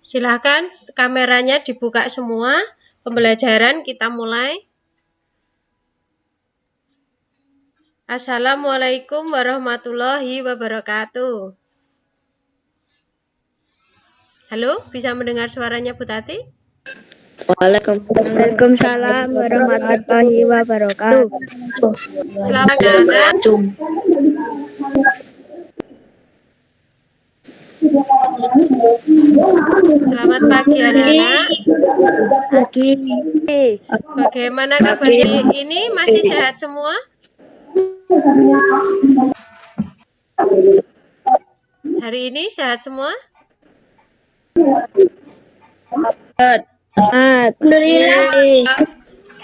Silahkan kameranya dibuka semua. Pembelajaran kita mulai. Assalamualaikum warahmatullahi wabarakatuh. Halo, bisa mendengar suaranya Bu Tati? Waalaikumsalam warahmatullahi wabarakatuh. Selamat anak. Selamat pagi anak-anak. Pagi. Bagaimana kabarnya ini? Masih sehat semua? Hari ini sehat semua?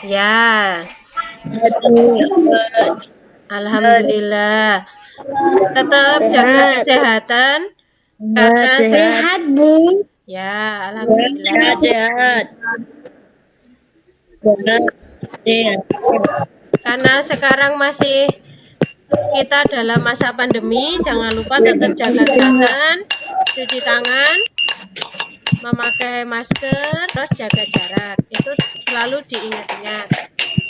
Ya. Alhamdulillah. Tetap jaga kesehatan karena Sehat, Bu. Ya, alhamdulillah. Sehat. Karena sekarang masih kita dalam masa pandemi, jangan lupa tetap jaga kesehatan, cuci tangan, memakai masker, terus jaga jarak. Itu selalu diingat-ingat.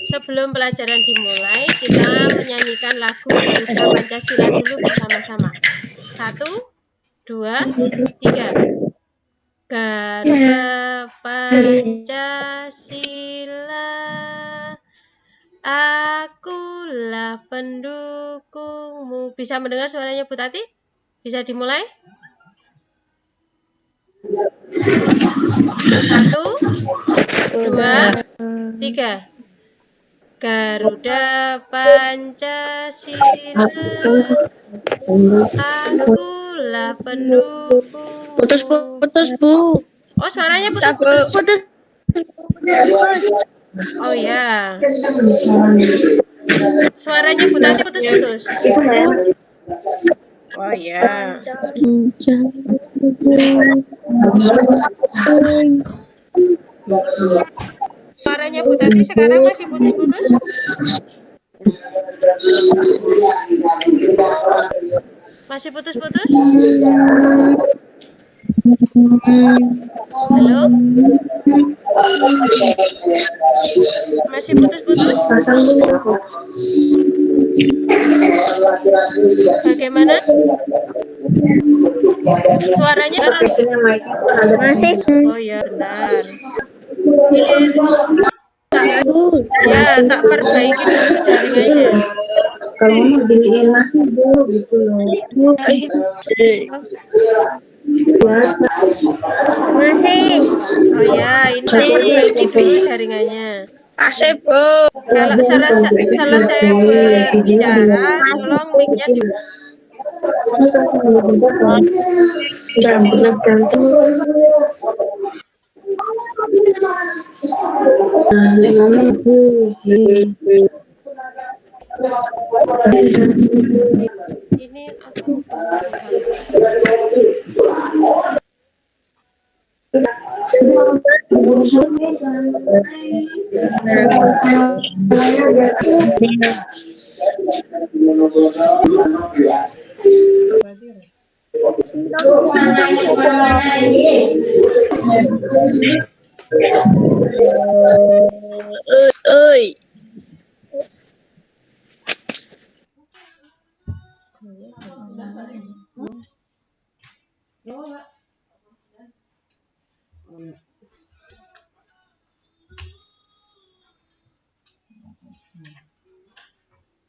Sebelum pelajaran dimulai, kita menyanyikan lagu Garuda Pancasila dulu bersama-sama. 1, 2, 3. Garuda Pancasila, akulah pendukungmu. Bisa mendengar suaranya Bu Tati? Bisa dimulai? 1, 2, 3. Garuda Pancasila, akulah pendukungmu. Putus, Bu. Oh, suaranya putus. Oh ya. Suaranya Bu Tati putus-putus. Oh ya. Suaranya Bu Tati sekarang masih putus-putus? Masih putus-putus? Halo? Masih putus-putus? Bagaimana? Suaranya Masih. Oh ya, bentar. Ini tak perbaiki dulu jaringannya. Kalau mau diliin masih dulu gitu loh. Masih. Oh ya, ini tak perbaiki dulu jaringannya. Masih, Bu. Kalau selesai berbicara, tolong mic-nya di ini apa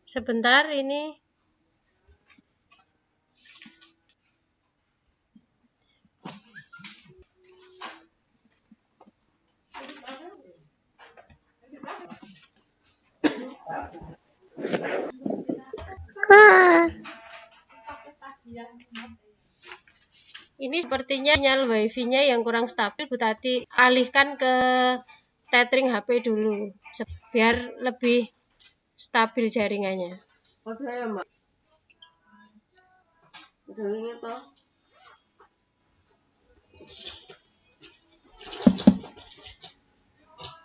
Sebentar ini. Ini sepertinya sinyal wifi-nya yang kurang stabil, Bu Tati. Alihkan ke tethering HP dulu, biar lebih stabil jaringannya.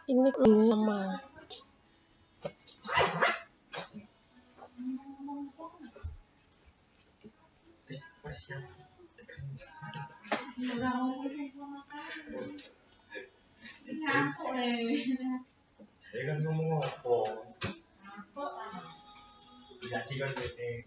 Ini lama. Saya kan ngomong apa? Jadi kan ini.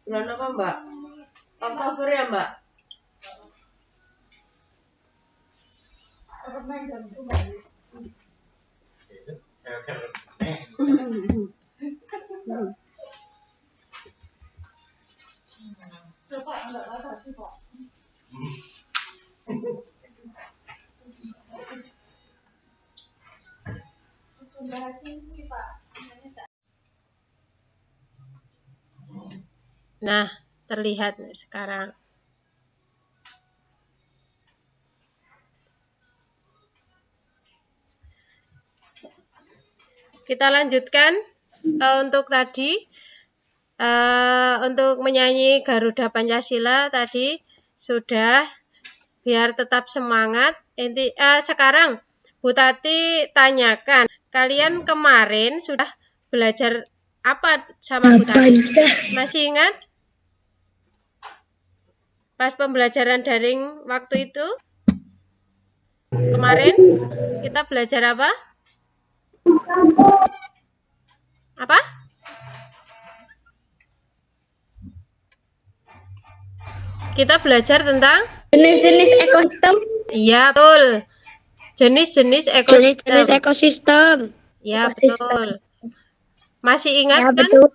Bulan apa, Mbak? Oktober ya, Mbak? Nah, terlihat nih sekarang. Kita lanjutkan untuk tadi. Untuk menyanyi Garuda Pancasila tadi sudah, biar tetap semangat. Sekarang Bu Tati tanyakan, kalian kemarin sudah belajar apa sama Bu Tati? Masih ingat? Pas pembelajaran daring waktu itu? Kemarin kita belajar apa? Apa? Kita belajar tentang Jenis-jenis ekosistem. iya, betul. Jenis-jenis ekosistem. Jenis-jenis ekosistem. Ya, betul. Masih ingat Ya, kan? betul.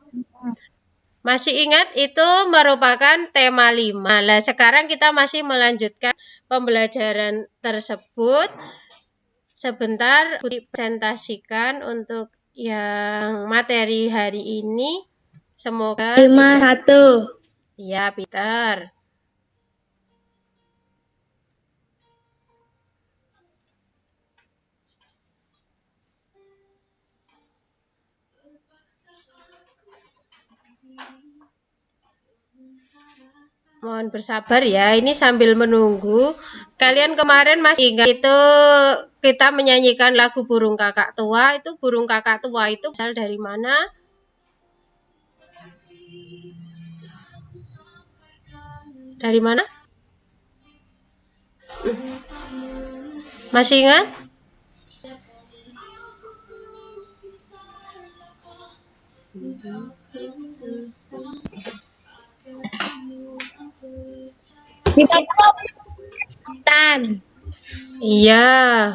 Masih ingat itu merupakan tema 5. Nah, sekarang kita masih melanjutkan pembelajaran tersebut. Sebentar dipresentasikan untuk yang materi hari ini. Semoga 51. ya, Peter. Mohon bersabar ya, ini sambil menunggu. Kalian kemarin masih ingat itu kita menyanyikan lagu Burung Kakak Tua. Itu Burung Kakak Tua itu berasal dari mana? Dari mana? Masih ingat? Hutan. Iya,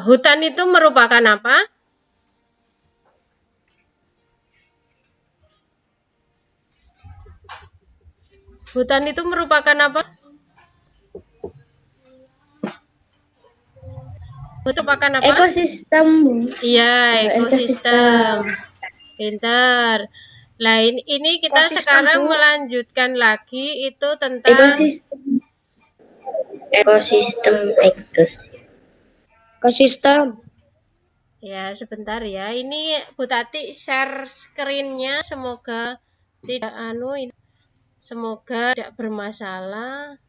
hutan itu merupakan apa? Hutan itu merupakan apa? Itu merupakan apa? Ekosistem. Iya, ekosistem. Pintar. Lain ini kita Ekosistem, sekarang Bu. melanjutkan lagi itu tentang Ekosistem. ya, sebentar ya. Ini Bu Tati share screen-nya, semoga tidak semoga tidak bermasalah.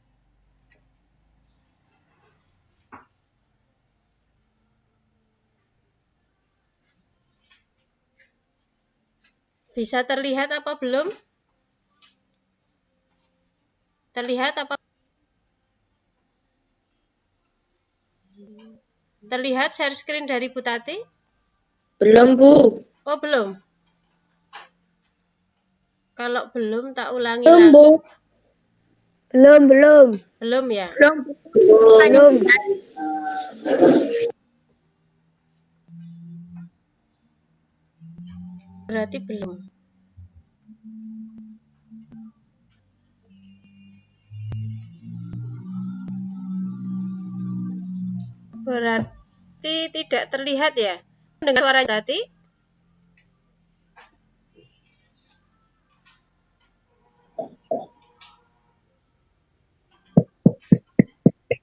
Bisa terlihat apa belum? Terlihat apa? Terlihat share screen dari Bu Tati? Belum, Bu. Oh, belum. Kalau belum tak ulangi Belum, lagi. Bu. Belum. Belum ya? Belum. Berarti belum. Berarti tidak terlihat ya? Dengar suara tadi?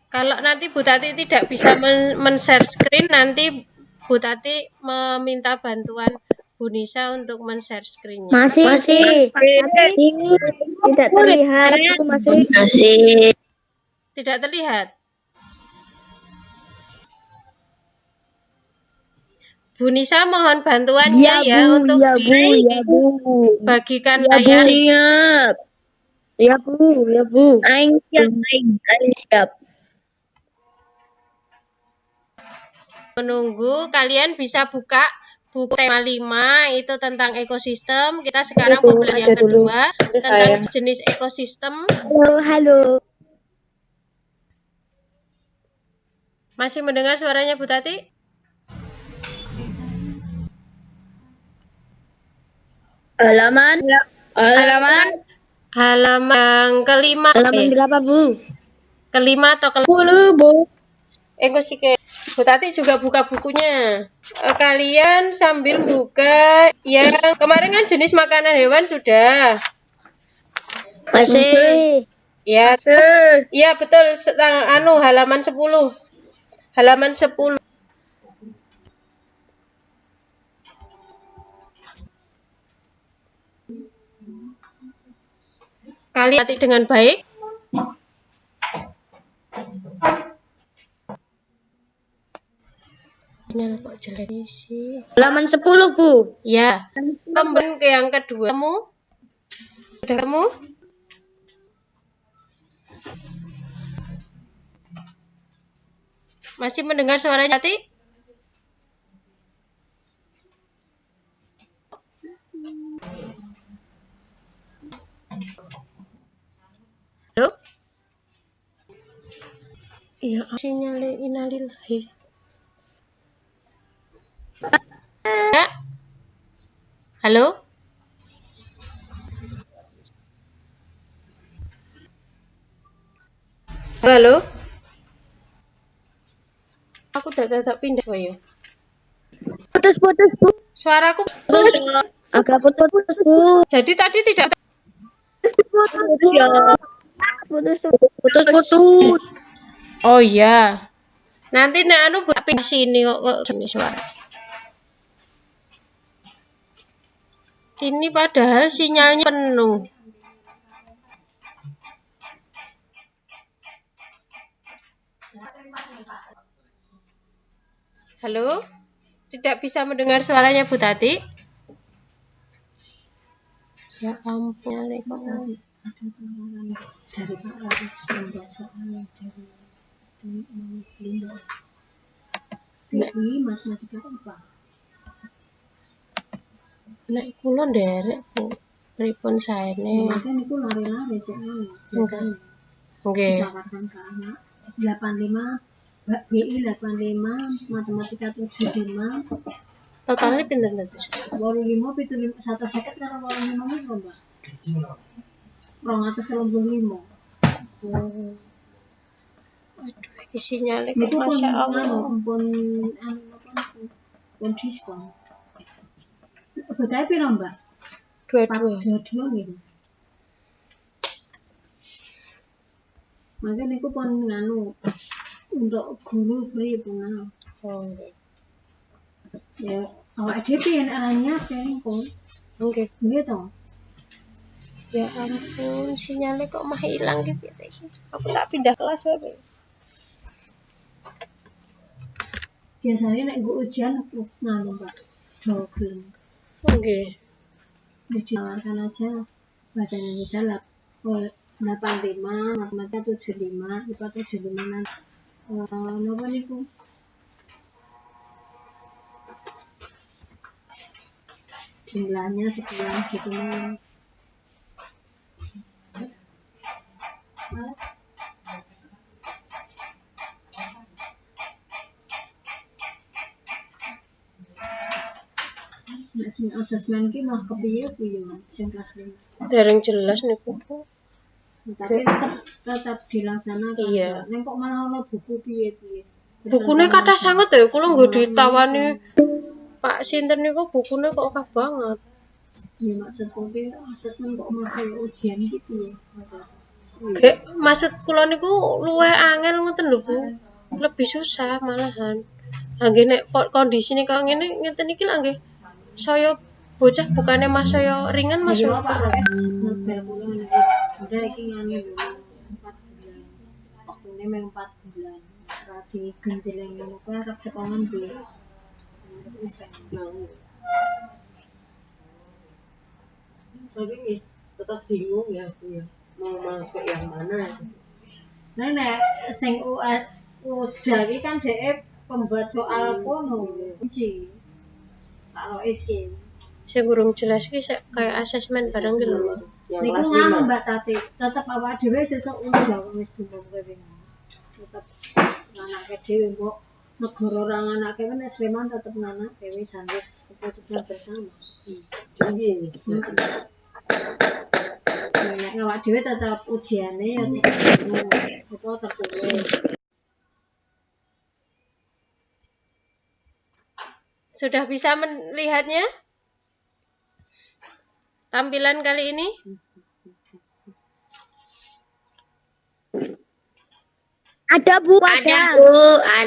Kalau nanti Bu Tati tidak bisa men-share screen, nanti Bu Tati meminta bantuan Bu Nisa untuk men-share screen-nya. Masih. Tapi tidak terlihat. Masih. Tidak terlihat. Bu Nisa mohon bantuannya untuk dibagikan layar. Siap. Ya Bu. Aing siap. Menunggu, kalian bisa buka buku tema 5 itu tentang ekosistem. Kita sekarang mau belajar yang kedua tentang jenis ekosistem. Halo. Masih mendengar suaranya Bu Tati? Halaman Halaman kelima. berapa Bu? Kelima atau kelima? 10 Bu. Ekosike. Bu Tati juga buka bukunya. Kalian sambil buka yang kemarin kan jenis makanan hewan sudah. Masih. Ya, terus, ya betul, halaman 10. Halaman 10. Kalian lihat dengan baik. Kok jelek sih? Halaman 10 Bu. Ya. Kembali ke yang kedua. Kamu? Masih mendengar suara Jati? Halo? Iya, sinyal innalillahi. Ya? Halo? Halo? Aku tak pindah ya. Putus Bu. Suaraku Agak putus Bu. jadi tadi tidak Putus. Oh iya. Nanti buat pindah sini kok sini suara. Ini padahal sinyalnya penuh. Halo? Tidak bisa mendengar suaranya Bu Tati? Ya ampun, Ada tawaran dari Pak Raris pembacaannya dari Linda. BI matematika IPA. Nek kula nderek Bu. Pripun saene? Mungkin itu lari-lari sih biasanya. Nggih. Ditawarkan ke anak 85 BI 85 matematika 75 Totalnya pinten tadi? 25 itu 150 karo 25 itu Mbak. 235. Aduh, iki sinyale kok Itu Masya Allah. pun diskon. Bocah piro Mbak? 22. 22 gitu. Makanya niku pun untuk guru free punah. Oh, nggih. Ya, awak dhewe yen arane pun. Nggih. Nggih to. Ya ampun, sinyalnya kok mah hilang gitu. Aku tak pindah kelas wae. Biasanya nek nggo ujian Mbak. Double. Nggih. Ditawarkan aja bahasa Indonesia 85, matematika 75, IPA 75 nanti. Napa niku? Jumlahnya sekian gitu mah. Nek sing asesmen ki mah kepiye kuwi sing kelas 5. Dereng jelas niku. Tapi tetap dilaksanakan. Iya. Nek kok malah ana buku piye-piye. Bukune kathah sanget ya, kula nggo ditawani Pak sinten niku bukune kok akeh banget. Ya maksudku ki asesmen kok mah kaya ujian ki piye. Maksud kula niku luwih angel ngoten lho Bu. Lebih susah malahan. Nggih nek kondisine kok ngene ngeten iki lho nggih. Saya bocah bukannya mas saya ringan mas saya Pak Res ngebel kula niku. Sudah iki ngene lho 4 bulan. Waktu umurnya memang 4 bulan. Radi genjeleng ngono kuwi arep sekolah ngendi. Wis Tapi nih tetap bingung ya aku ya mau pakai yang mana. Nah, nek sing USDA iki kan dhek pembuat soal kono sih. Karo iki. Sing urung jelas ki kayak asesmen bareng gitu lho. Yang Niku kelas nganu 5. Mbak Tati, tetep awak dhewe sesuk udah wis dumongke wingi. Tetep nganake dhewe mbok negara ora nganake men Sleman tetep nganake wis harus keputusan bersama. Jadi ini. Nek awak dhewe tetep ujiane ya tetep apa tertulis. Sudah bisa melihatnya? Tampilan kali ini? Ada Bu, ada.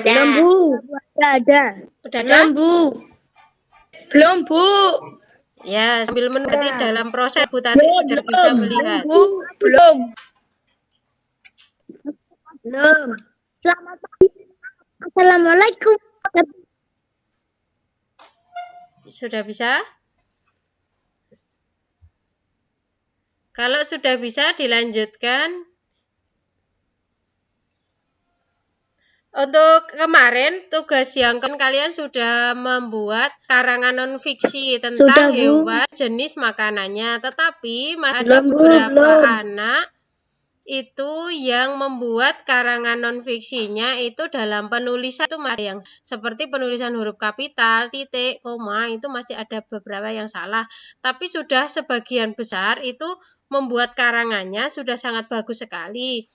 Belum Bu. Ada. Udah ada? Bu. Belum Bu. Ya, sambil mengerti dalam proses Bu Tati sudah bisa melihat. Bu, belum. Belum. Selamat pagi. Assalamualaikum. Sudah bisa? Kalau sudah bisa dilanjutkan. Untuk kemarin tugas yang kalian sudah membuat karangan non-fiksi tentang Sudah, Bu. hewan jenis makanannya. Tetapi ada Belum, Bu, beberapa belum. anak itu yang membuat karangan non-fiksinya itu dalam penulisan itu ada yang seperti penulisan huruf kapital, titik, koma, itu masih ada beberapa yang salah. Tapi sudah sebagian besar itu membuat karangannya sudah sangat bagus sekali.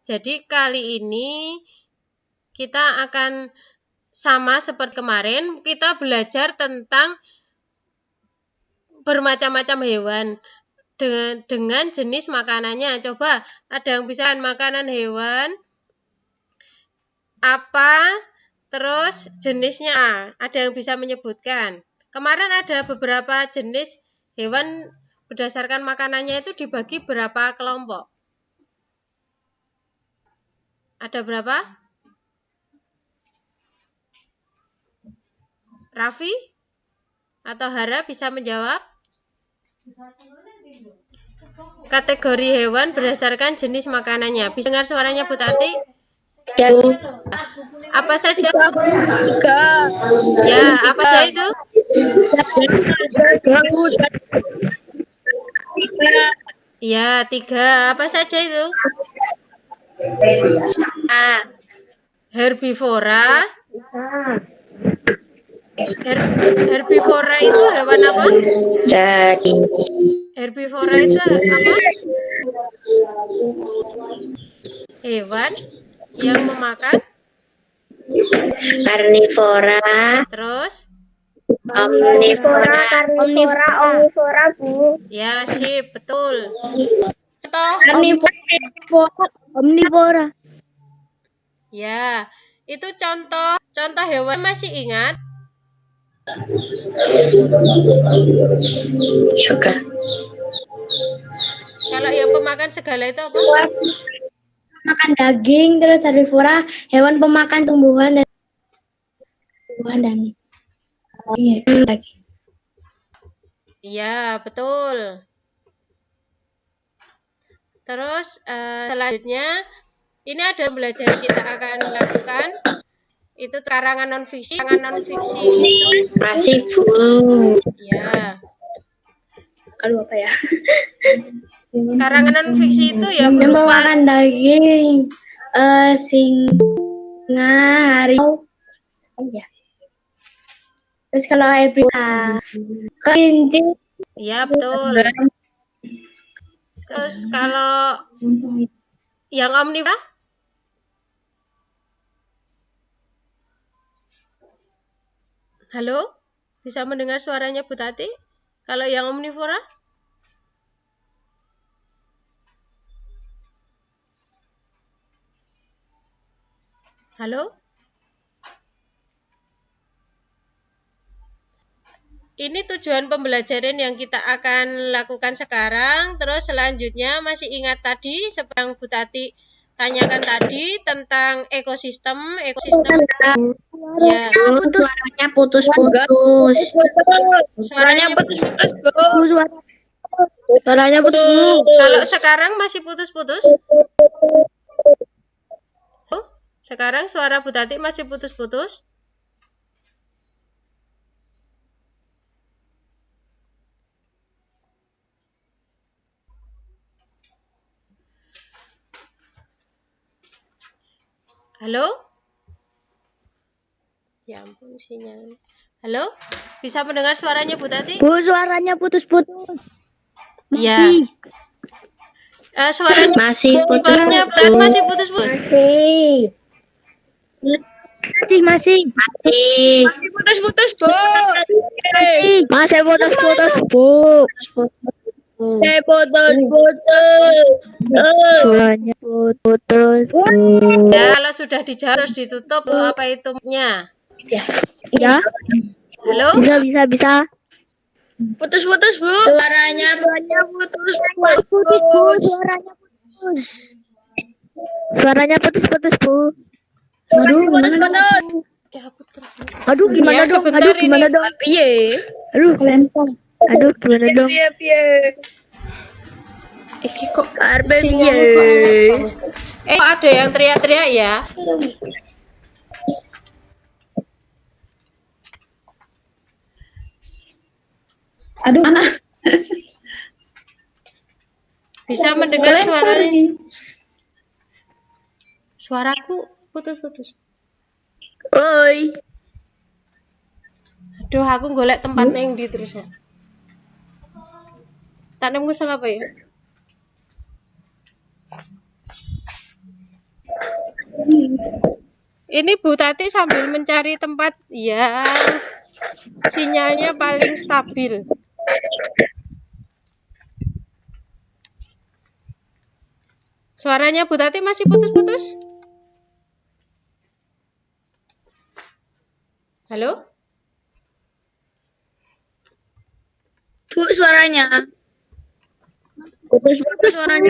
Jadi kali ini kita akan sama seperti kemarin, kita belajar tentang bermacam-macam hewan dengan jenis makanannya. Coba, ada yang bisa makanan hewan, apa, terus jenisnya A. Ada yang bisa menyebutkan. Kemarin ada beberapa jenis hewan berdasarkan makanannya itu dibagi berapa kelompok? Ada berapa? Raffi atau Hara bisa menjawab? Kategori hewan berdasarkan jenis makanannya. Bisa dengar suaranya Bu Tati? Ya, Bu. Apa saja? 3. Ya, apa saja itu? Ya, 3. Apa saja itu? Herbivora. Herbivora itu hewan apa? Herbivora itu apa? Hewan yang memakan. Karnivora. Terus? Omnivora, Bu. Ya, sip, betul. Contoh. Omnivora. Ya, itu contoh hewan masih ingat? Suka. Kalau yang pemakan segala itu apa? Makan daging, terus herbivora, hewan pemakan tumbuhan dan daging. Iya, betul. Terus selanjutnya ini ada belajar kita akan lakukan itu karangan non-fiksi. Karangan non-fiksi itu Masih Bu. ya. Aduh, apa ya? Karangan non-fiksi itu ya Yang berupa memakan daging, singa, harimau, ya. Terus kalau herbivora, kelinci, ya betul. Terus kalau yang omnivora? Halo? Bisa mendengar suaranya Bu Tati? Kalau yang omnivora? Halo? Ini tujuan pembelajaran yang kita akan lakukan sekarang. Terus selanjutnya masih ingat tadi seperti yang Bu Tati tanyakan tadi tentang ekosistem ya. Suaranya putus-putus. Suaranya putus-putus, Bu. Suaranya putus. Kalau sekarang masih putus-putus? Sekarang suara Bu Tati masih putus-putus? Halo? Ya ampun sinyal. Halo? Bisa mendengar suaranya Bu Tati? Bu, suaranya putus-putus. Ya. Suaranya Masih suaranya Bu Tati masih putus-putus. Masih putus-putus, Bu. Masih putus-putus, Bu. Suaranya putus. Ya, kalau sudah dijawab terus ditutup apa hitungnya? Ya. Halo? Bisa. Putus-putus, Bu. Suaranya putus. Suaranya putus, Bu. Aduh, gimana Ya, dong? sebentar Aduh, ini. gimana dong? Aduh, gimana dong? Iki kok Karpe sinyalnya kok aneh. Kok ada yang teriak-teriak ya? Aduh, mana? Bisa mendengar suaranya? Suaraku putus-putus. Oi. Aduh, aku golek tempat neng di terus ya. Tak nemu sama apa ya? Ini Bu Tati sambil mencari tempat yang sinyalnya paling stabil. Suaranya Bu Tati masih putus-putus? Halo? Bu, suaranya. Putus-putus suaranya.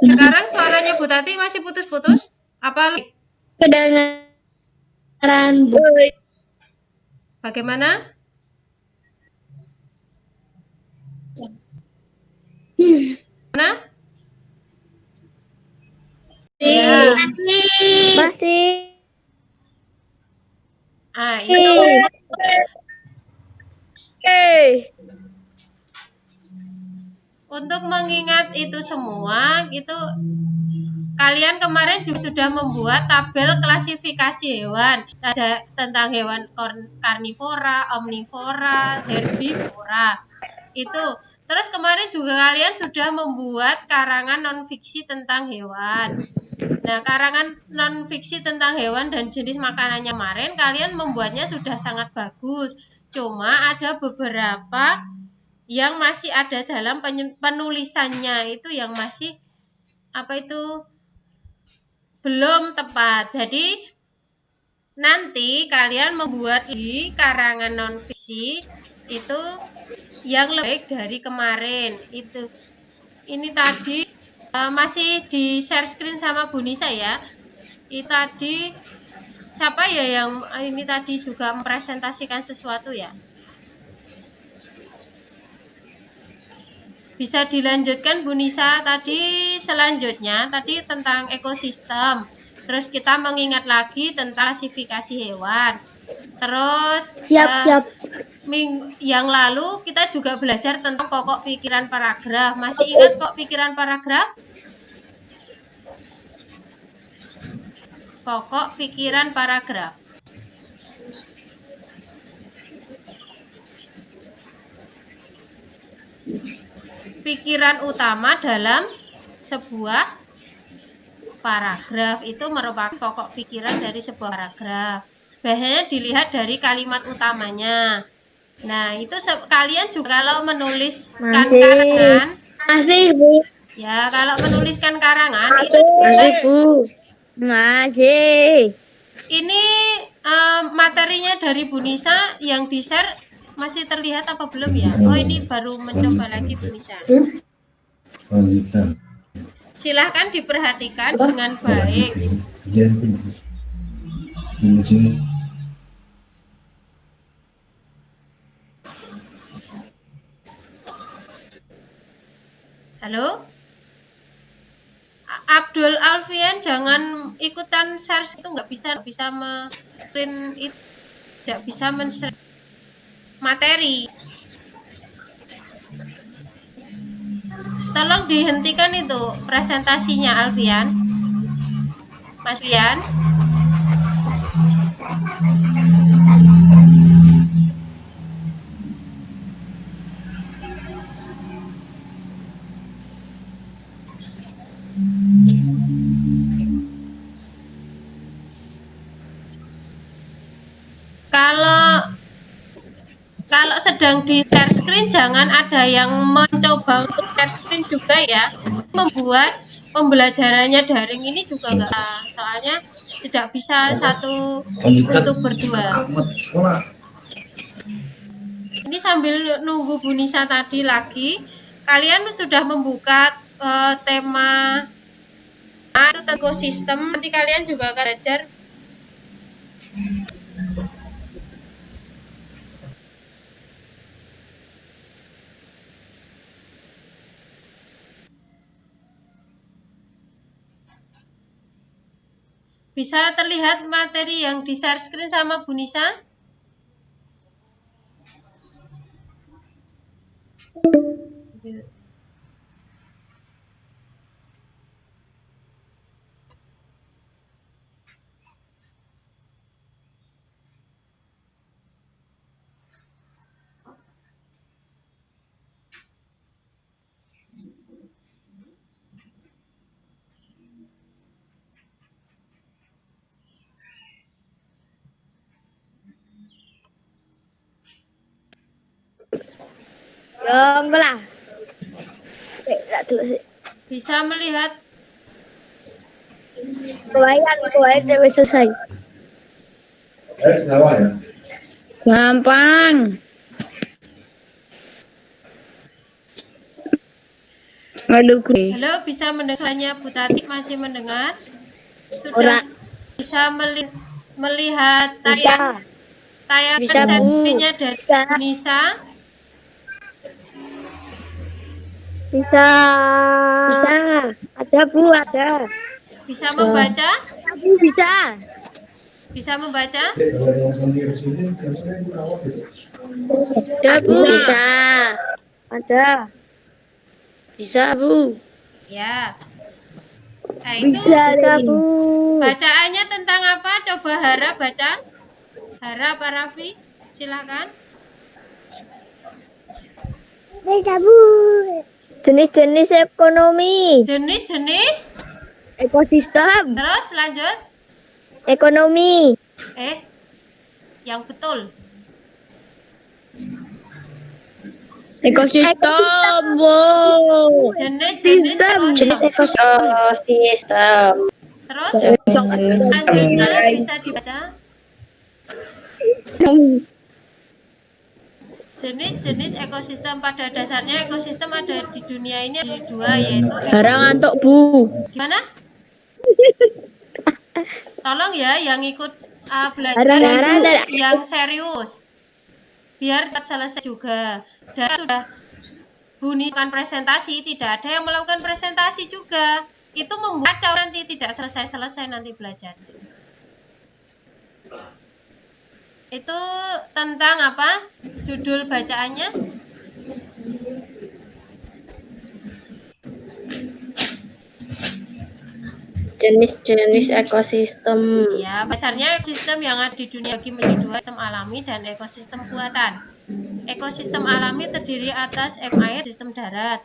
Sekarang suaranya Bu Tati masih putus-putus? Apa? Kedengaran, Bu. Bagaimana? Mana? Ya. Masih. Ah, itu. Untuk mengingat itu semua, gitu, kalian kemarin juga sudah membuat tabel klasifikasi hewan. Ada tentang hewan karnivora, omnivora, herbivora. Itu. Terus kemarin juga kalian sudah membuat karangan non-fiksi tentang hewan. Nah, karangan non-fiksi tentang hewan dan jenis makanannya kemarin, kalian membuatnya sudah sangat bagus. Cuma ada beberapa yang masih ada dalam penulisannya itu yang masih belum tepat. Jadi nanti kalian membuat di karangan non-fiksi itu yang lebih baik dari kemarin. Itu ini tadi masih di share screen sama Bu Nisa ya. Ini tadi siapa ya yang ini tadi juga mempresentasikan sesuatu ya? Bisa dilanjutkan Bu Nisa tadi. Selanjutnya tadi tentang ekosistem. Terus kita mengingat lagi tentang klasifikasi hewan. Terus Siap. yang lalu kita juga belajar tentang pokok pikiran paragraf. Masih ingat pokok pikiran paragraf? Pokok pikiran paragraf. Pikiran utama dalam sebuah paragraf itu merupakan pokok pikiran dari sebuah paragraf. Biasanya dilihat dari kalimat utamanya. Nah, itu kalian juga kalau menuliskan karangan. Masih, Bu. Ya, kalau menuliskan karangan itu Masih, Bu. Masih. ini materinya dari Bu Nisa yang di-share masih terlihat apa belum ya? Oh, ini baru mencoba lagi Bu Nisa. Silahkan diperhatikan dengan baik. Halo? Abdul Alfian, jangan ikutan share itu, nggak bisa men-screen itu, tidak bisa men-share materi. Tolong dihentikan itu presentasinya, Alfian. Mas Fian. Kalau sedang di share screen, jangan ada yang mencoba untuk share screen juga ya. Membuat pembelajarannya daring ini juga enggak, soalnya tidak bisa satu untuk berdua. Ini sambil nunggu Bu Nisa tadi lagi, kalian sudah membuka tema itu ekosistem. Nanti kalian juga akan belajar Bisa terlihat materi yang di share screen sama Bu Nisa? Yang belah. Bisa melihat Kuayan udah selesai. Gampang. Halo, bisa mendengarnya Bu Tati, masih mendengar? Sudah Ora. bisa melihat Bisa. tayangan Bisa, dan Bu. videonya dari Bisa. Bu Nisa? Bisa. Ada Bu, ada. Bisa membaca? Bu bisa. Bisa membaca? Ada Bu. Bisa. Ada. Bisa Bu. Ya. Nah, itu Bisa Bu. bacaannya tentang apa? Coba Hara baca. Hara, Pak Raffi, silakan. Bisa Bu. Jenis-jenis ekonomi. Jenis-jenis, Ekosistem. terus lanjut. Ekonomi. Yang betul. Ekosistem. Wow. Jenis-jenis Ekosistem. Terus selanjutnya bisa dibaca. Jenis-jenis ekosistem, pada dasarnya ekosistem ada di dunia ini ada dua, yaitu Ngantuk Bu. gimana? Tolong ya yang ikut belajar itu yang serius, biar cepat selesai juga. Dan sudah Bu Nisa melakukan presentasi, tidak ada yang melakukan presentasi juga, itu membuat kacau, nanti tidak selesai nanti belajar. Itu tentang apa? Judul bacaannya? Jenis-jenis ekosistem. Ya, besarnya ekosistem yang ada di dunia bagi menjadi dua, ekosistem alami dan ekosistem buatan. Ekosistem alami terdiri atas air, sistem darat.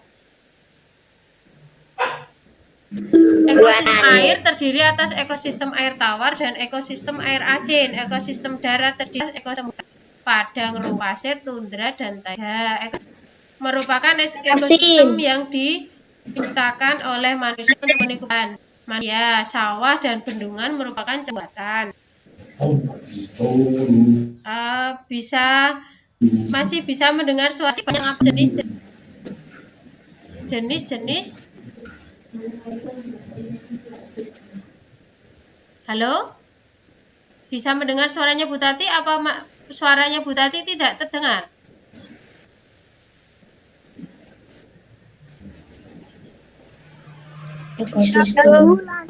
Ekosistem air terdiri atas ekosistem air tawar dan ekosistem air asin. Ekosistem darat terdiri atas ekosistem padang, rumput pasir, tundra, dan taiga. Merupakan ekosistem yang diciptakan oleh manusia untuk meningkatkan manusia. Sawah dan bendungan merupakan jembatan. Masih bisa mendengar suara banyak jenis Halo? Bisa mendengar suaranya Bu Tati apa suaranya Bu Tati tidak terdengar?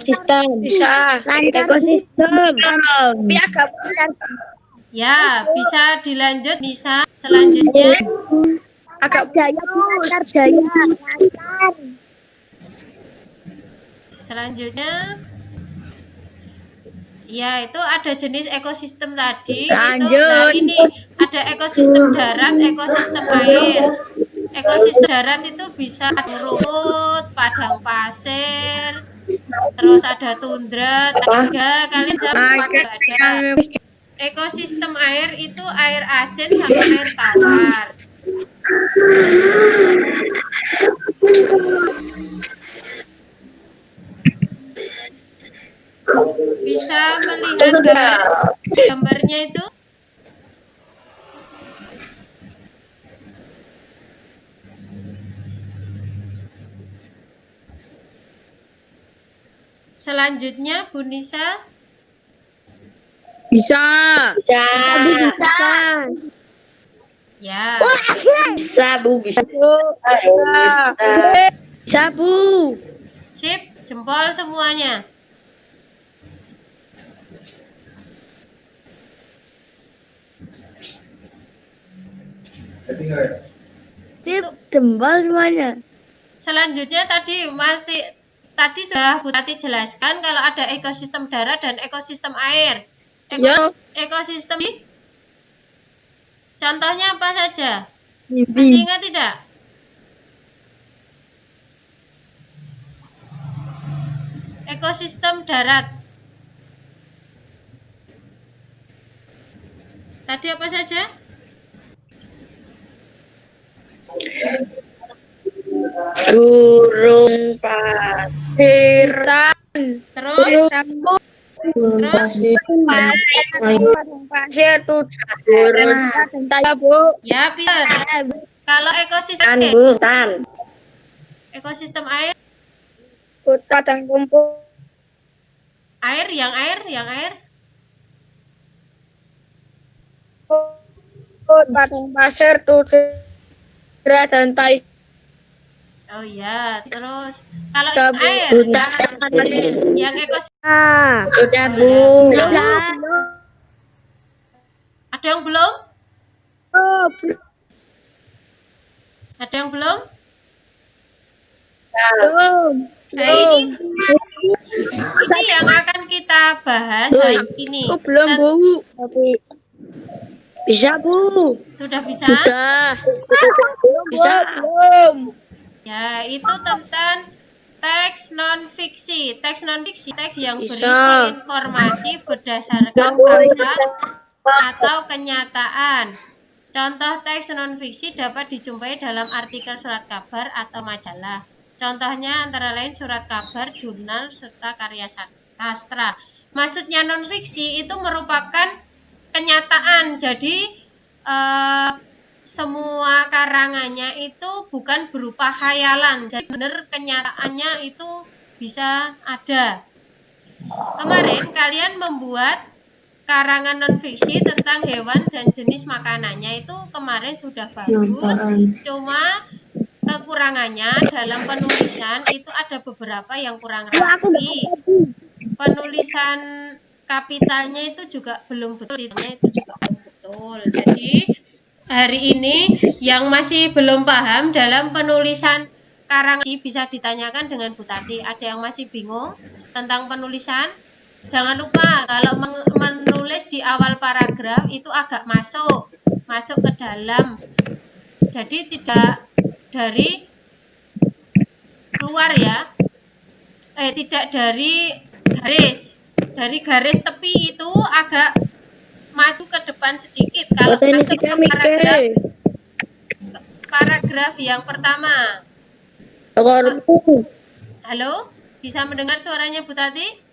Sistem. Bisa. Ekosistem. Tapi agak Ya, bisa dilanjut, bisa. Selanjutnya, agak jaya lancar jaya. Lancar. selanjutnya, ya itu ada jenis ekosistem tadi. Lanjut. Itu, nah ini ada ekosistem darat, ekosistem air. Ekosistem darat itu bisa rumput, padang pasir, terus ada tundra, taiga, kalian bisa pakai ada. Ekosistem air itu air asin sama air tawar. Bisa melihat gambarnya itu? Selanjutnya Bu Nisa. Bisa. Bisa. Ya. Bisa, Bu. Bisa. Bisa, Bu. Sip, jempol semuanya. Sip, jempol semuanya. Selanjutnya tadi sudah Bu Tati jelaskan kalau ada ekosistem darat dan ekosistem air. Ekosistem contohnya apa saja? Masih ingat tidak? Ekosistem darat. Tadi apa saja? Burung pasir. Terus Pasir tuh burung. ya, Peter. Kalau ekosistem air, Kota dan kumpul. yang air. Padang pasir tuh dan tai. Oh ya, terus kalau air, yang ekosistem Sudah, Bu. ada yang belum? Ada yang belum? Nah, ini yang akan kita bahas hari ini. Belum, Bu. Bisa, Bu. Sudah bisa? Bisa. Belum. Ya, itu tentang teks non-fiksi. Teks non-fiksi, teks yang Bisa. berisi informasi berdasarkan fakta atau kenyataan. Contoh teks non-fiksi dapat dijumpai dalam artikel surat kabar atau majalah. Contohnya antara lain surat kabar, jurnal, serta karya sastra. Maksudnya non-fiksi itu merupakan kenyataan. Jadi semua karangannya itu bukan berupa khayalan. Jadi benar kenyataannya itu bisa ada. Kemarin kalian membuat karangan non-fiksi tentang hewan dan jenis makanannya itu kemarin sudah bagus. Cuma kekurangannya dalam penulisan itu ada beberapa yang kurang rapi. Penulisan kapitalnya itu juga belum betul. Jadi hari ini yang masih belum paham dalam penulisan karangan bisa ditanyakan dengan Bu Tati. Ada yang masih bingung tentang penulisan? Jangan lupa kalau menulis di awal paragraf itu agak masuk ke dalam. Jadi tidak dari keluar ya. Tidak dari garis. Dari garis tepi itu agak maju ke depan sedikit. Kalau masuk ke paragraf yang pertama. Halo, bisa mendengar suaranya Bu Tati?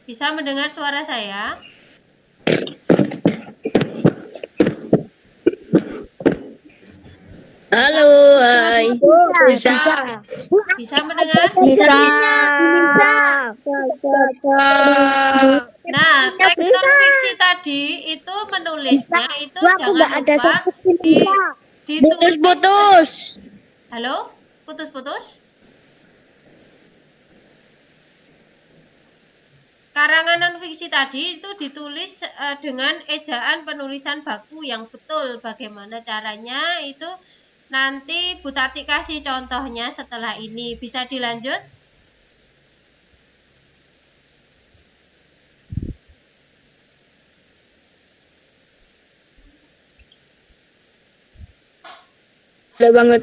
Bisa mendengar suara saya? Halo, hai. Bisa. Bisa mendengar? Bisa. Nah, teks non fiksi tadi itu menulisnya itu jangan lupa ditulis. Putus. Halo? Putus-putus? Karangan non fiksi tadi itu ditulis dengan ejaan penulisan baku yang betul. Bagaimana caranya itu nanti Bu Tati kasih contohnya setelah ini. Bisa dilanjut? Udah banget.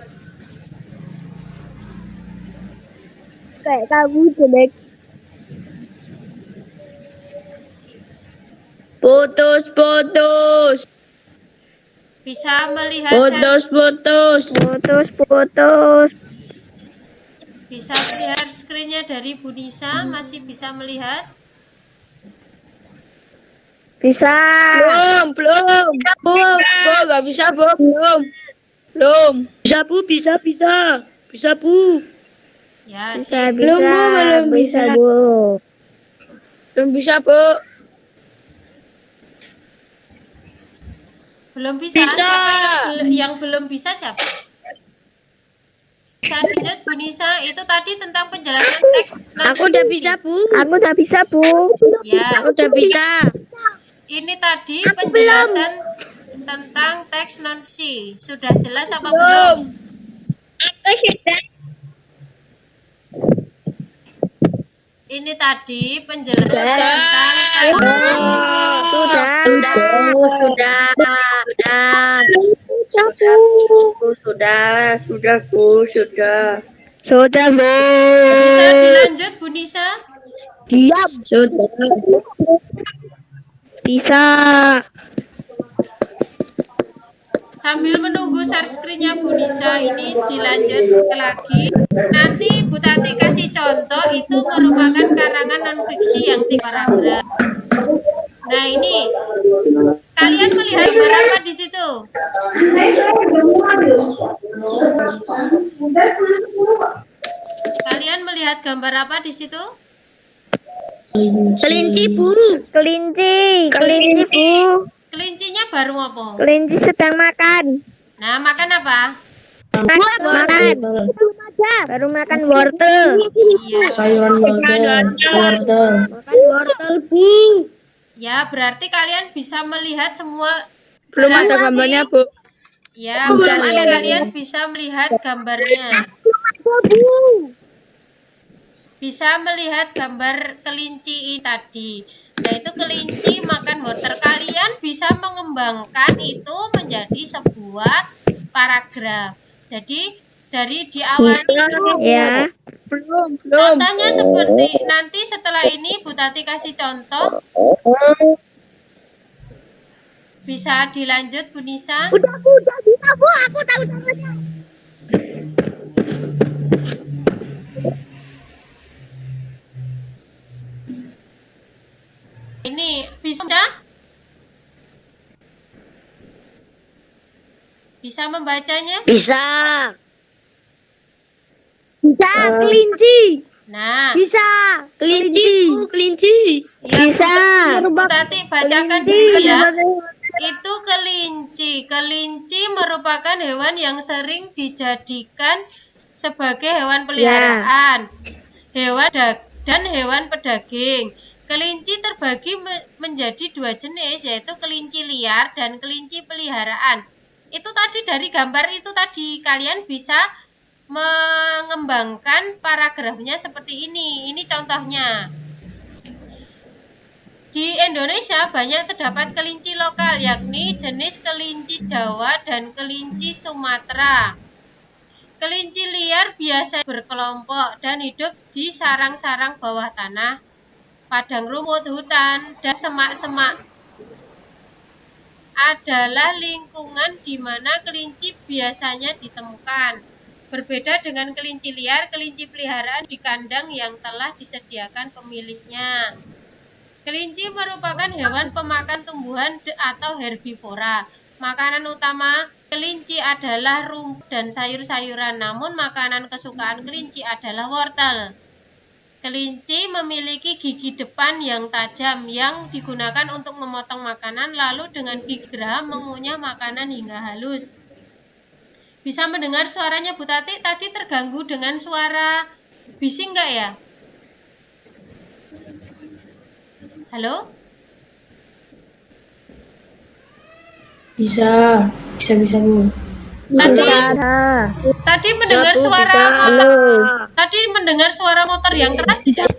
Kayak kamu jelek. Putus. Bisa melihat Putus. Bisa melihat screen-nya dari Bu Nisa? Masih bisa melihat? Bisa. Belum. Bu, nggak bisa, Bu. Belum. Bisa, Bu. Bisa, Bu. Ya, Bisa, sip. belum, bisa, Bu. Belum bisa, Bu. Belum bisa. Siapa yang belum bisa siapa? Bisa lanjut Bu Nisa. Itu tadi tentang penjelasan teks. Aku udah bisa, Bu. Ya. Aku udah bisa. Ini tadi penjelasan tentang teks non fiksi. Sudah jelas apa belum? Aku sudah. Ini tadi penjelasan tentang teks. Sudah, Bu. Bisa dilanjut Bu Nisa? Diam. Sudah. Bisa. Sambil menunggu share screen-nya Bu Nisa ini dilanjut lagi. Nanti Bu Tati kasih contoh itu merupakan karangan non fiksi yang tipe paragraf. Nah, ini kalian melihat gambar apa di situ? Kalian melihat gambar apa di situ? Kelinci, Bu. Kelinci, Bu. Kelincinya baru apa? Kelinci sedang makan. Nah, makan apa? Makan. Baru makan wortel. Iya. Sayuran wortel. Makan wortel, Bu. Ya, berarti kalian bisa melihat semua. Belum ada gambarnya, Bu. Ya, berarti kalian bisa melihat gambarnya. Bisa melihat gambar kelinci ini tadi. Nah, itu kelinci makan wortel. Kalian bisa mengembangkan itu menjadi sebuah paragraf. Jadi, dari di awal itu Ya. Belum. contohnya seperti nanti setelah ini Bu Tati kasih contoh. Bisa dilanjut Bu Nisa? Udah bisa, Bu. Aku tahu caranya. Ini bisa? Bisa membacanya? Bisa. Kelinci. Nah, Bisa. Kelinci. ya, Bisa. Bu Tati bacakan dulu ya. Itu kelinci. Kelinci merupakan hewan yang sering dijadikan sebagai hewan peliharaan, hewan dan hewan pedaging. Kelinci terbagi menjadi dua jenis, yaitu kelinci liar dan kelinci peliharaan. Itu tadi dari gambar itu tadi kalian bisa mengembangkan paragrafnya seperti ini. Ini contohnya. Di Indonesia banyak terdapat kelinci lokal, yakni jenis kelinci Jawa dan kelinci Sumatera. Kelinci liar biasa berkelompok dan hidup di sarang-sarang bawah tanah, padang rumput, hutan, dan semak-semak. Adalah lingkungan di mana kelinci biasanya ditemukan. Berbeda dengan kelinci liar, kelinci peliharaan di kandang yang telah disediakan pemiliknya. Kelinci merupakan hewan pemakan tumbuhan atau herbivora. Makanan utama kelinci adalah rumput dan sayur-sayuran, namun makanan kesukaan kelinci adalah wortel. Kelinci memiliki gigi depan yang tajam yang digunakan untuk memotong makanan, lalu dengan gigi geraham mengunyah makanan hingga halus. Bisa mendengar suaranya Bu Tati? Tadi terganggu dengan suara bising nggak ya? Halo? Bisa Bu. Tadi mendengar suara Tadi mendengar suara motor yang keras tidak?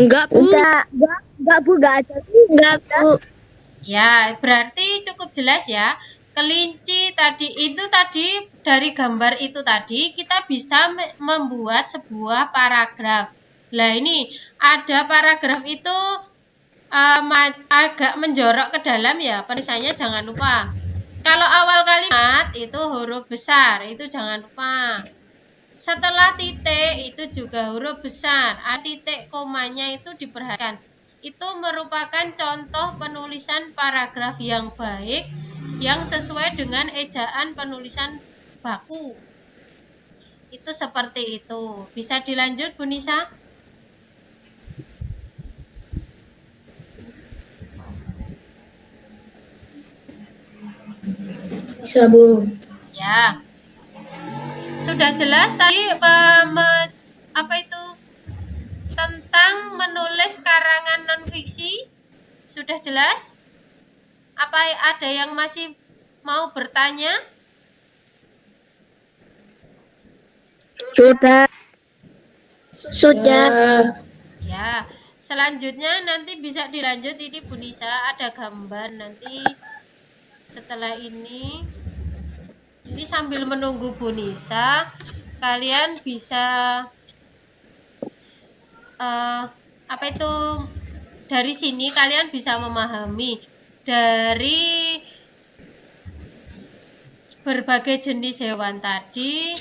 Enggak Bu, enggak ada. Enggak Bu. Ya, berarti cukup jelas ya. Kelinci tadi dari gambar itu tadi kita bisa membuat sebuah paragraf. Lah ini ada paragraf itu agak menjorok ke dalam ya, penulisannya jangan lupa. Kalau awal kalimat itu huruf besar, itu jangan lupa. Setelah titik itu juga huruf besar. Titik komanya itu diperhatikan. Itu merupakan contoh penulisan paragraf yang baik yang sesuai dengan ejaan penulisan baku. Itu seperti itu. Bisa dilanjut Bu Nisa? Bisa Bu. Ya. Sudah jelas tadi apa itu? Tentang menulis karangan non-fiksi? Sudah jelas? Apa ada yang masih mau bertanya? Sudah. Ya. Selanjutnya nanti bisa dilanjut, ini Bu Nisa ada gambar nanti setelah ini. Jadi sambil menunggu Bu Nisa, kalian bisa apa itu, dari sini kalian bisa memahami dari berbagai jenis hewan tadi.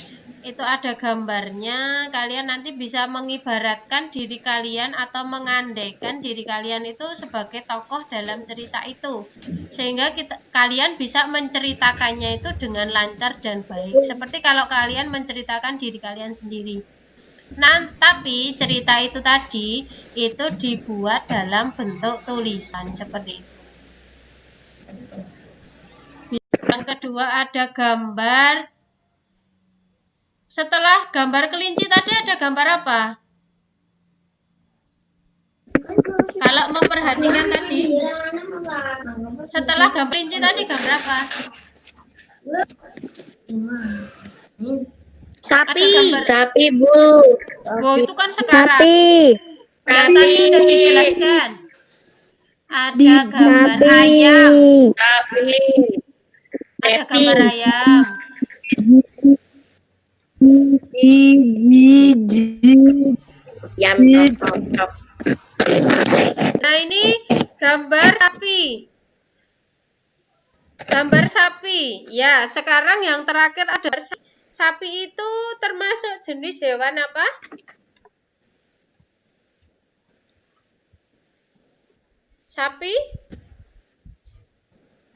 Itu ada gambarnya, kalian nanti bisa mengibaratkan diri kalian atau mengandaikan diri kalian itu sebagai tokoh dalam cerita itu, sehingga kalian bisa menceritakannya itu dengan lancar dan baik, seperti kalau kalian menceritakan diri kalian sendiri. Nah, tapi cerita itu tadi itu dibuat dalam bentuk tulisan seperti itu. Yang kedua ada gambar. Setelah gambar kelinci tadi ada gambar apa? Kalau memperhatikan tadi, setelah gambar kelinci tadi gambar apa? Sapi Bu. Wow, itu kan sekarang. Yang tadi udah dijelaskan. Ada gambar ayam. Ada gambar ayam. Nah, ini gambar sapi. Gambar sapi. Ya, sekarang yang terakhir ada sapi itu termasuk jenis hewan apa? Sapi?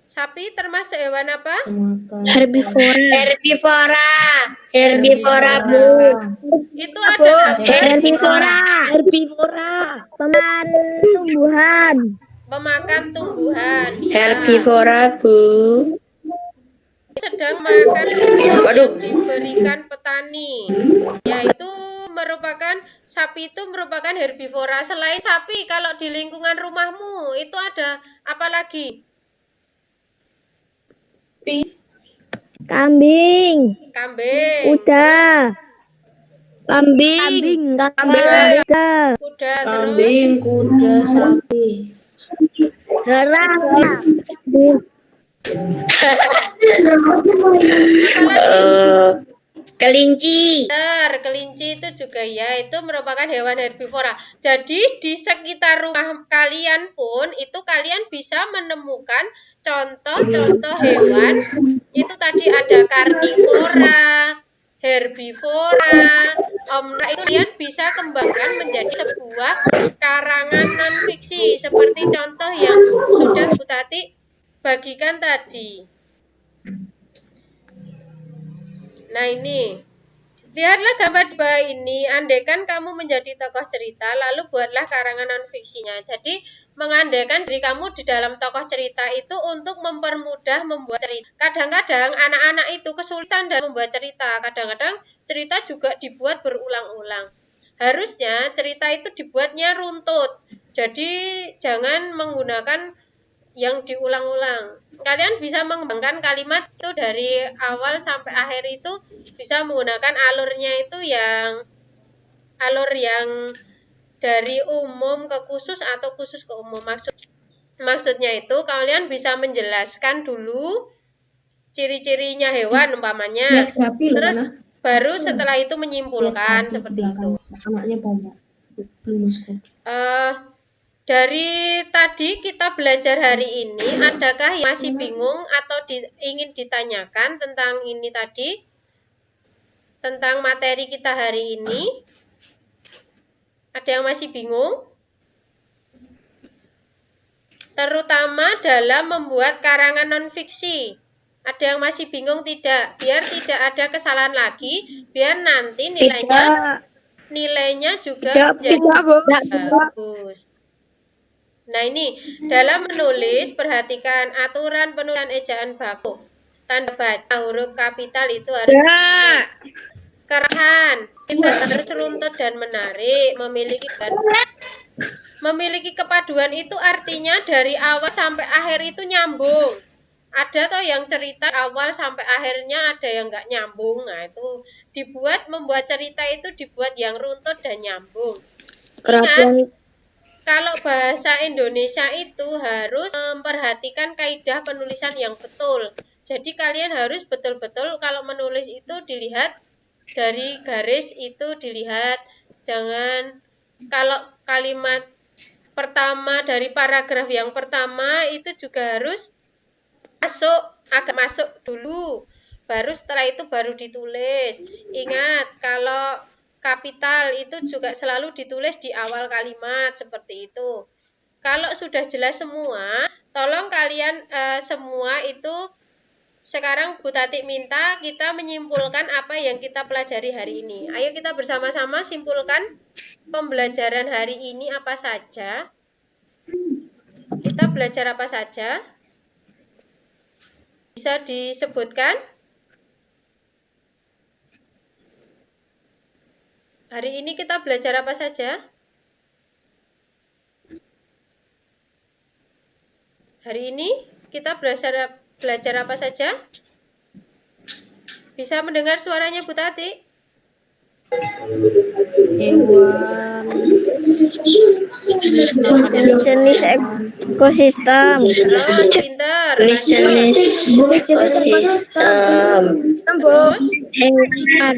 Sapi termasuk hewan apa? Herbivora Bu. Itu ada gambar Pemakan tumbuhan. memakan tumbuhan. Herbivora Bu. Sedang makan rumput yang diberikan petani. Yaitu sapi itu merupakan herbivora. Selain sapi, kalau di lingkungan rumahmu itu ada apa lagi? Kambing. Kuda. Kuda, sapi. Kelinci. Benar, kelinci itu juga ya, itu merupakan hewan herbivora. Jadi di sekitar rumah kalian pun itu kalian bisa menemukan contoh-contoh hewan. Itu tadi ada karnivora, herbivora, omnivora. Itu kalian bisa kembangkan menjadi sebuah karangan non-fiksi fiksi seperti contoh yang sudah Bu Tati bagikan tadi. Nah ini, lihatlah gambar di bawah ini. Andaikan kamu menjadi tokoh cerita, lalu buatlah karangan non-fiksinya. Jadi mengandaikan diri kamu di dalam tokoh cerita itu untuk mempermudah membuat cerita. Kadang-kadang anak-anak itu kesulitan dalam membuat cerita. Kadang-kadang cerita juga dibuat berulang-ulang. Harusnya cerita itu dibuatnya runtut. Jadi jangan menggunakan yang diulang-ulang. Kalian bisa mengembangkan kalimat itu dari awal sampai akhir itu bisa menggunakan alurnya itu alur yang dari umum ke khusus atau khusus ke umum. Maksudnya itu kalian bisa menjelaskan dulu ciri-cirinya hewan umpamanya. Terus baru setelah itu menyimpulkan seperti itu. Anaknya banyak. Dari tadi kita belajar hari ini, adakah yang masih bingung atau ingin ditanyakan tentang ini tadi? Tentang materi kita hari ini? Ada yang masih bingung? Terutama dalam membuat karangan non-fiksi. Ada yang masih bingung tidak? Biar tidak ada kesalahan lagi, biar nanti nilainya juga menjadi bagus. Nah ini, dalam menulis, perhatikan aturan penulisan ejaan baku. Tanda baca huruf kapital itu harus kerahan. Kita harus runtut dan menarik, memiliki kepaduan itu artinya dari awal sampai akhir itu nyambung. Ada toh yang cerita awal sampai akhirnya, ada yang nggak nyambung. Nah itu membuat cerita itu dibuat yang runtut dan nyambung. Ingat, kalau bahasa Indonesia itu harus memperhatikan kaidah penulisan yang betul. Jadi kalian harus betul-betul kalau menulis itu dilihat dari garis itu dilihat. Jangan kalau kalimat pertama dari paragraf yang pertama itu juga harus agak masuk dulu. Baru setelah itu baru ditulis. Ingat kalau kapital itu juga selalu ditulis di awal kalimat seperti itu. Kalau sudah jelas semua, tolong kalian semua itu sekarang Bu Tati minta kita menyimpulkan apa yang kita pelajari hari ini. Ayo kita bersama-sama simpulkan pembelajaran hari ini apa saja. Kita belajar apa saja? Bisa disebutkan? Hari ini kita belajar apa saja? Hari ini kita belajar apa saja? Bisa mendengar suaranya Bu Tati? Hewan. Jenis ekosistem. Terus pinter. Jenis ekosistem. Terus Hewan.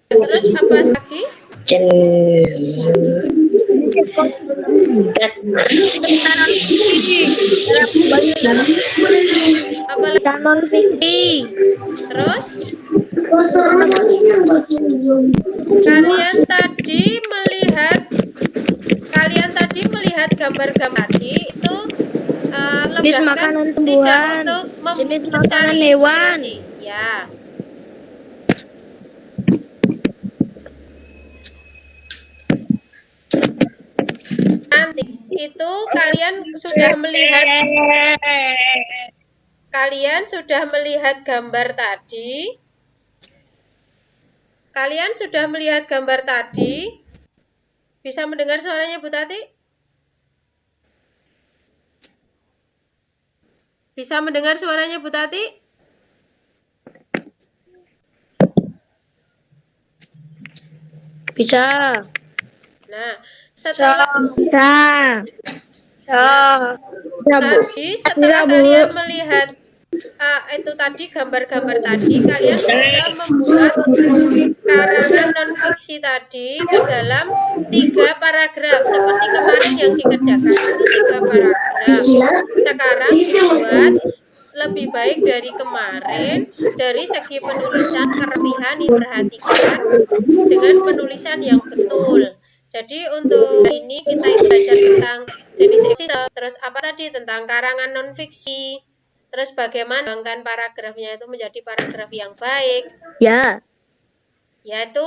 terus apa lagi? Apa lagi? Non-fiksi. Terus kalian tadi melihat gambar-gambar tadi itu Jenis lebih makanan tidak tumbuhan. untuk Jenis mencari makanan hewan. inspirasi. Ya. Nanti itu kalian sudah melihat gambar tadi. Kalian sudah melihat gambar tadi? Bisa mendengar suaranya Bu Tati? Bisa mendengar suaranya Bu Tati? Bisa. Nah, setelah kalian melihat itu tadi gambar-gambar tadi, kalian bisa membuat karangan non-fiksi tadi ke dalam 3 paragraf seperti kemarin yang dikerjakan itu 3 paragraf. Sekarang dibuat lebih baik dari kemarin dari segi penulisan, kerapihan diperhatikan dengan penulisan yang betul. Jadi untuk ini kita itu belajar tentang jenis eksistem, terus apa tadi tentang karangan non-fiksi, terus bagaimana mengembangkan paragrafnya itu menjadi paragraf yang baik. Ya. Yaitu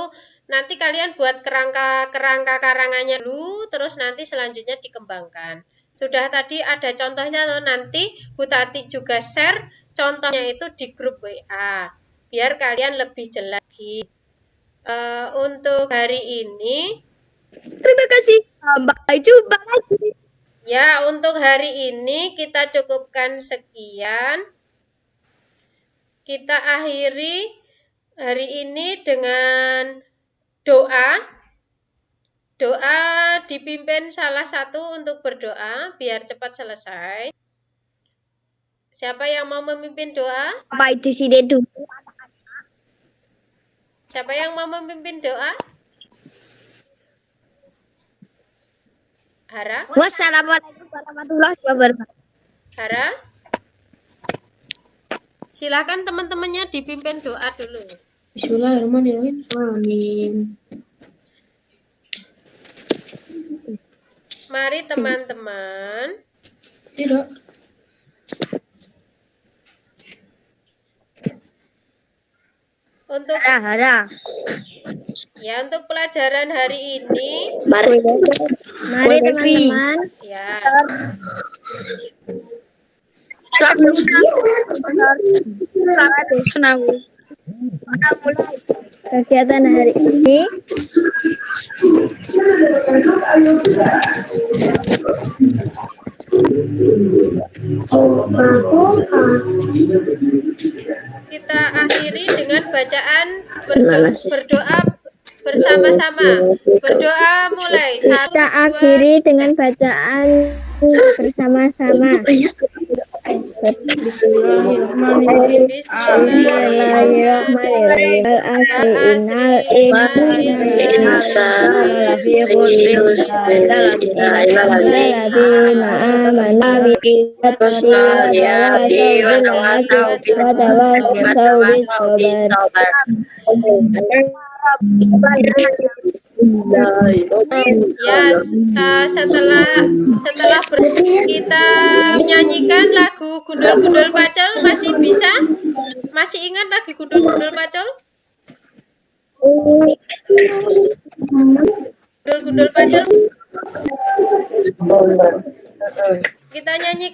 nanti kalian buat kerangka karangannya dulu, terus nanti selanjutnya dikembangkan. Sudah tadi ada contohnya loh, nanti Bu Tati juga share contohnya itu di grup WA, biar kalian lebih jelas lagi. Untuk hari ini, Terima kasih. Sampai jumpa lagi. ya untuk hari ini kita cukupkan sekian. Kita akhiri hari ini dengan doa. Doa dipimpin salah satu untuk berdoa biar cepat selesai. Siapa yang mau memimpin doa? Sampai di sini dulu. Siapa yang mau memimpin doa? Hara? Wassalamualaikum warahmatullahi wabarakatuh. Hara? Silakan teman-temannya dipimpin doa dulu. Bismillahirrahmanirrahim. Amin. Mari teman-teman. Tidak. Untuk Hara. ya untuk pelajaran hari ini Mari teman-teman. ya Kegiatan hari ini kita akhiri dengan bacaan berdoa bersama-sama. Berdoa mulai. kita 1, 2, akhiri dengan bacaan bersama-sama. Bismillahirrahmanirrahim. Bismillahirrahmanirrahim. Ya, setelah kita menyanyikan lagu Gundul-Gundul Pacul, masih bisa? Masih ingat lagi Gundul-Gundul Pacul? Gundul-Gundul Pacul. Kita nyanyikan